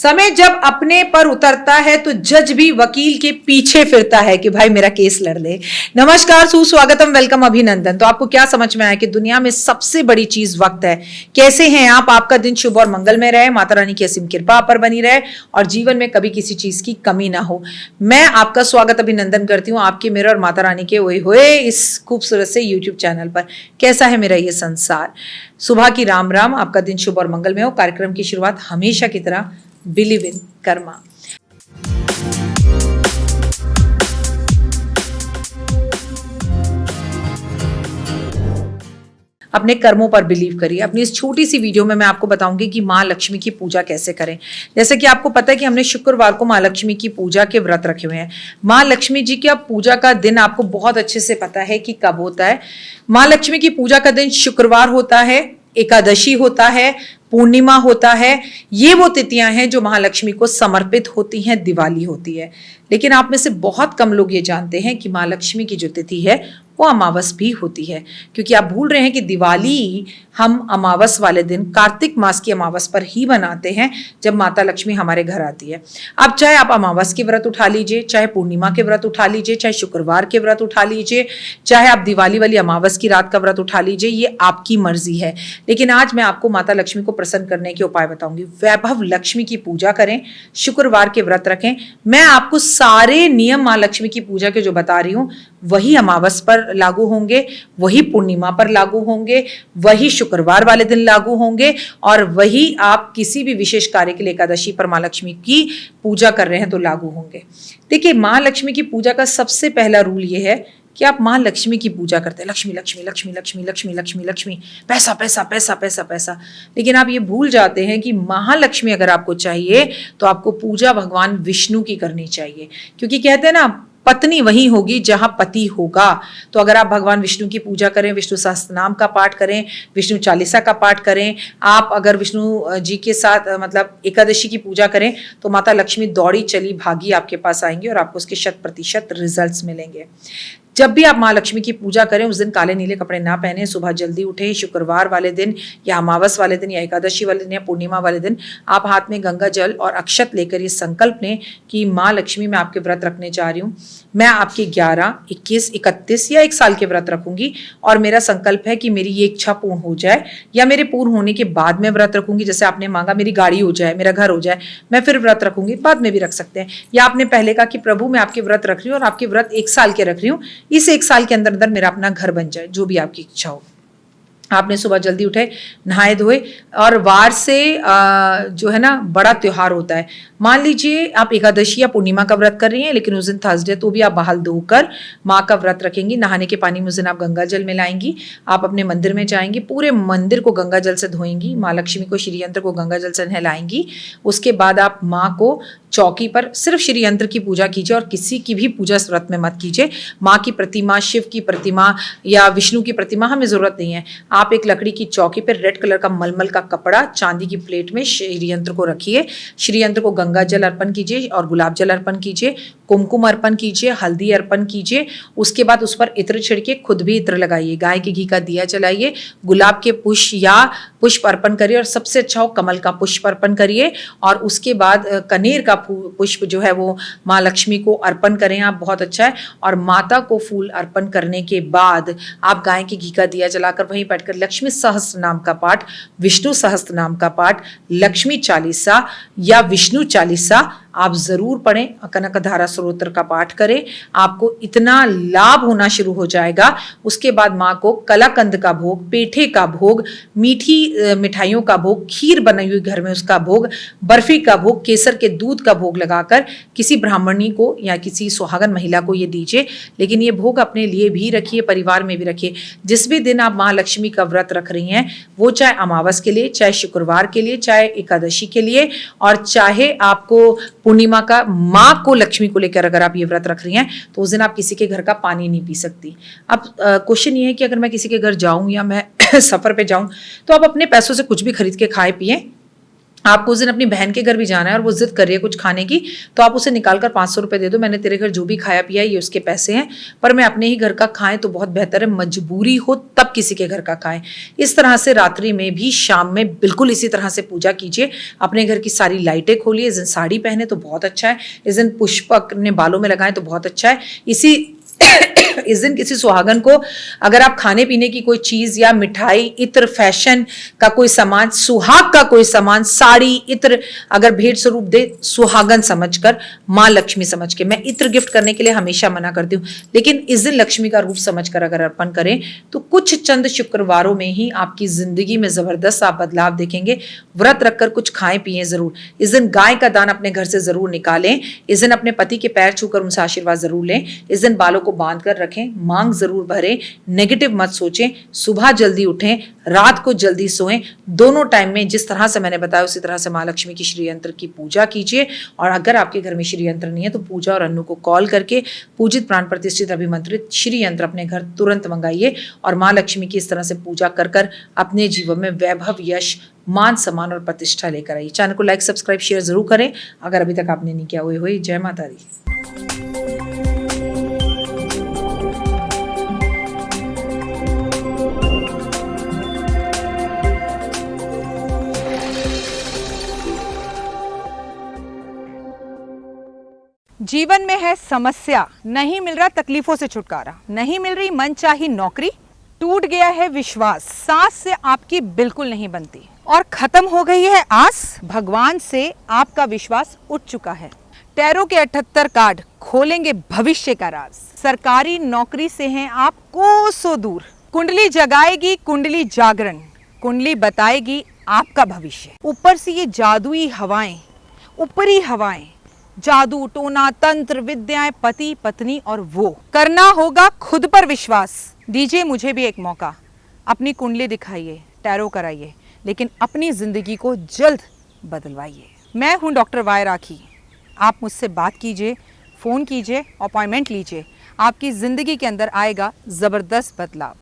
समय जब अपने पर उतरता है तो जज भी वकील के पीछे फिरता है कि भाई मेरा केस लड़ ले। नमस्कार, सुस्वागतम, वेलकम, अभिनंदन। तो आपको क्या समझ में आया कि दुनिया में सबसे बड़ी चीज वक्त है। कैसे हैं आप? आपका दिन शुभ और मंगलमय रहे, माता रानी की असीम कृपा आप पर बनी रहे और जीवन में कभी किसी चीज की कमी ना हो। मैं आपका स्वागत अभिनंदन करती हूँ आपके, मेरे और माता रानी के ओए होए इस खूबसूरत से यूट्यूब चैनल पर। कैसा है मेरा ये संसार? सुबह की राम राम, आपका दिन शुभ और मंगलमय हो। कार्यक्रम की शुरुआत हमेशा की तरह बिलीव इन कर्मा। अपने कर्मों पर बिलीव करिए। अपनी इस छोटी सी वीडियो में मैं आपको बताऊंगी कि माँ लक्ष्मी की पूजा कैसे करें। जैसे कि आपको पता है कि हमने शुक्रवार को माँ लक्ष्मी की पूजा के व्रत रखे हुए हैं। माँ लक्ष्मी जी की अब पूजा का दिन आपको बहुत अच्छे से पता है कि कब होता है। माँ लक्ष्मी की पूजा का दिन शुक्रवार होता है, एकादशी होता है, पूर्णिमा होता है। ये वो तिथियां हैं जो महालक्ष्मी को समर्पित होती हैं, दिवाली होती है। लेकिन आप में से बहुत कम लोग ये जानते हैं कि माँ लक्ष्मी की जो तिथि है वो अमावस भी होती है, क्योंकि आप भूल रहे हैं कि दिवाली हम अमावस वाले दिन, कार्तिक मास की अमावस पर ही बनाते हैं, जब माता लक्ष्मी हमारे घर आती है। अब चाहे आप अमावस के व्रत उठा लीजिए, चाहे पूर्णिमा के व्रत उठा लीजिए, चाहे शुक्रवार के व्रत उठा लीजिए, चाहे आप दिवाली वाली अमावस की रात का व्रत उठा लीजिए, ये आपकी मर्जी है। लेकिन आज मैं आपको माता लक्ष्मी को प्रसन्न करने के उपाय बताऊंगी। वैभव लक्ष्मी की पूजा करें, शुक्रवार के व्रत रखें। मैं आपको सारे नियम माँ लक्ष्मी की पूजा के जो बता रही हूं वही अमावस पर लागू होंगे, वही पूर्णिमा पर लागू होंगे, वही शुक्रवार वाले दिन लागू होंगे और वही आप किसी भी विशेष कार्य के लिए एकादशी पर माँ लक्ष्मी की पूजा कर रहे हैं तो लागू होंगे। देखिए, माँ लक्ष्मी की पूजा का सबसे पहला रूल ये है कि आप माँ लक्ष्मी की पूजा करते हैं। लक्ष्मी लक्ष्मी लक्ष्मी लक्ष्मी लक्ष्मी लक्ष्मी लक्ष्मी, पैसा पैसा पैसा पैसा पैसा। लेकिन आप ये भूल जाते हैं कि महालक्ष्मी अगर आपको चाहिए तो आपको पूजा भगवान विष्णु की करनी चाहिए, क्योंकि कहते हैं ना, पत्नी वही होगी जहां पति होगा। तो अगर आप भगवान विष्णु की पूजा करें, विष्णु सहस्त्रनाम का पाठ करें, विष्णु चालीसा का पाठ करें, आप अगर विष्णु जी के साथ मतलब एकादशी की पूजा करें, तो माता लक्ष्मी दौड़ी चली भागी आपके पास आएंगी और आपको उसके 100% रिजल्ट्स मिलेंगे। जब भी आप माँ लक्ष्मी की पूजा करें उस दिन काले नीले कपड़े ना पहने, सुबह जल्दी उठें। शुक्रवार वाले दिन या अमावस वाले दिन या एकादशी वाले दिन या पूर्णिमा वाले दिन आप हाथ में गंगा जल और अक्षत लेकर ये संकल्प लें कि माँ लक्ष्मी, मैं आपके व्रत रखने जा रही हूँ। मैं आपके 11, 21, 31 या 1 साल के व्रत रखूंगी और मेरा संकल्प है कि मेरी ये इच्छा पूर्ण हो जाए, या मेरे पूर्ण होने के बाद मैं व्रत रखूंगी। जैसे आपने मांगा मेरी गाड़ी हो जाए, मेरा घर हो जाए, मैं फिर व्रत रखूंगी, बाद में भी रख सकते हैं। या आपने पहले कहा कि प्रभु मैं आपके व्रत रख रही हूँ और आपके व्रत 1 साल के रख रही हूँ, इस 1 साल के अंदर अंदर मेरा अपना घर बन जाए, जो भी आपकी इच्छा हो। आपने सुबह जल्दी उठे, नहाए धोए और वार से जो है ना बड़ा त्योहार होता है। मान लीजिए आप एकादशी या पूर्णिमा का व्रत कर रही हैं, लेकिन उस दिन थर्सडे, तो भी आप बहाल धोकर माँ का व्रत रखेंगी। नहाने के पानी में उस दिन आप गंगा जल मिलाएंगी। आप अपने मंदिर में जाएंगी, पूरे मंदिर को गंगा जल से धोएंगी, माँ लक्ष्मी को, श्री यंत्र को गंगा जल से नहलाएंगी। उसके बाद आप माँ को चौकी पर सिर्फ श्री यंत्र की पूजा कीजिए और किसी की भी पूजा इस व्रत में मत कीजिए। माँ की प्रतिमा, शिव की प्रतिमा या विष्णु की प्रतिमा हमें जरूरत नहीं है। आप एक लकड़ी की चौकी पर रेड कलर का मलमल का कपड़ा चांदी की प्लेट में श्री यंत्र को रखिए। श्री यंत्र को गंगा जल अर्पण कीजिए और गुलाब जल अर्पण कीजिए, कुमकुम अर्पण कीजिए, हल्दी अर्पण कीजिए। उसके बाद उस पर इत्र छिड़के, खुद भी इत्र लगाइए, गाय के घी का दिया जलाइए, गुलाब के पुष्प या पुष्प अर्पण करिए और सबसे अच्छा हो कमल का पुष्प अर्पण करिए। और उसके बाद कनेर का पुष्प जो है वो माँ लक्ष्मी को अर्पण करें आप, बहुत अच्छा है। और माता को फूल अर्पण करने के बाद आप गाय के घी का दिया जलाकर वहीं बैठकर लक्ष्मी सहस्त्र नाम का पाठ, विष्णु सहस्त्र नाम का पाठ, लक्ष्मी चालीसा या विष्णु चालीसा आप जरूर पढ़ें। कनकधारा स्तोत्र का पाठ करें, आपको इतना लाभ होना शुरू हो जाएगा। उसके बाद माँ को कलाकंद का भोग, पेठे का भोग, मीठी मिठाइयों का भोग, खीर बनाई हुई घर में उसका भोग, बर्फी का भोग, केसर के दूध का भोग लगाकर किसी ब्राह्मणी को या किसी सुहागन महिला को ये दीजिए। लेकिन ये भोग अपने लिए भी रखिए, परिवार में भी रखिए। जिस भी दिन आप महालक्ष्मी का व्रत रख रही हैं, वो चाहे अमावस के लिए, चाहे शुक्रवार के लिए, चाहे एकादशी के लिए, और चाहे आपको पूर्णिमा का, माँ को लक्ष्मी को लेकर अगर आप ये व्रत रख रही हैं, तो उस दिन आप किसी के घर का पानी नहीं पी सकती। अब क्वेश्चन ये है कि अगर मैं किसी के घर जाऊं या मैं सफर पे जाऊं, तो आप अपने पैसों से कुछ भी खरीद के खाए पिए, आपको उस दिन अपनी बहन के घर भी जाना है और वो जिद कर रही है कुछ खाने की, तो आप उसे निकाल कर 500 रुपये दे दो, मैंने तेरे घर जो भी खाया पिया ये उसके पैसे हैं, पर मैं अपने ही घर का खाएं तो बहुत बेहतर है, मजबूरी हो तब किसी के घर का खाएं। इस तरह से रात्रि में भी, शाम में बिल्कुल इसी तरह से पूजा कीजिए। अपने घर की सारी लाइटें खोलिए, इस दिन साड़ी पहने तो बहुत अच्छा है, इस दिन पुष्प अपने बालों में लगाएं तो बहुत अच्छा है। इस दिन किसी सुहागन को अगर आप खाने पीने की कोई चीज या मिठाई, इत्र, फैशन का कोई सामान, सुहाग का कोई सामान, साड़ी, इत्र अगर भेंट स्वरूप दे, सुहागन समझकर, माँ लक्ष्मी समझ के। मैं इत्र गिफ्ट करने के लिए हमेशा मना करती हूँ, लेकिन इस दिन लक्ष्मी का रूप समझकर अगर अर्पण करें तो कुछ चंद शुक्रवारों में ही आपकी जिंदगी में जबरदस्त आप बदलाव देखेंगे। व्रत रखकर कुछ खाएं पिए जरूर। इस दिन गाय का दान अपने घर से जरूर निकालें। इस दिन अपने पति के पैर छूकर उनसे आशीर्वाद जरूर लें। इस दिन बालों को बांध कर रखें, मांग जरूर भरें, नेगेटिव मत सोचें, सुबह जल्दी उठें, रात को जल्दी सोएं। दोनों टाइम में जिस तरह से मैंने बताया उसी तरह से माँ लक्ष्मी की श्री यंत्र की पूजा कीजिए। और अगर आपके घर में श्री यंत्र नहीं है तो पूजा और अन्नू को कॉल करके पूजित प्राण प्रतिष्ठित अभिमंत्रित श्री यंत्र अपने घर तुरंत मंगाइए और माँ लक्ष्मी की इस तरह से पूजा कर कर अपने जीवन में वैभव, यश, मान, सम्मान और प्रतिष्ठा लेकर आइए। चैनल को लाइक, सब्सक्राइब, शेयर जरूर करें अगर अभी तक आपने नहीं किया हुए। जय माता दी। जीवन में है समस्या, नहीं मिल रहा तकलीफों से छुटकारा, नहीं मिल रही मनचाही नौकरी, टूट गया है विश्वास, सांस से आपकी बिल्कुल नहीं बनती और खत्म हो गई है आस, भगवान से आपका विश्वास उठ चुका है। टैरो के 78 कार्ड खोलेंगे भविष्य का राज। सरकारी नौकरी से हैं आप कोसों दूर। कुंडली जगाएगी कुंडली जागरण, कुंडली बताएगी आपका भविष्य। ऊपर से ये जादुई हवाएं, ऊपरी हवाएं, जादू, टोना, तंत्र, विद्याएं, पति, पत्नी और वो। करना होगा खुद पर विश्वास। दीजिए मुझे भी एक मौका, अपनी कुंडली दिखाइए, टैरो कराइए, लेकिन अपनी जिंदगी को जल्द बदलवाइए। मैं हूं डॉक्टर वाई राखी। आप मुझसे बात कीजिए, फ़ोन कीजिए, अपॉइंटमेंट लीजिए। आपकी ज़िंदगी के अंदर आएगा ज़बरदस्त बदलाव।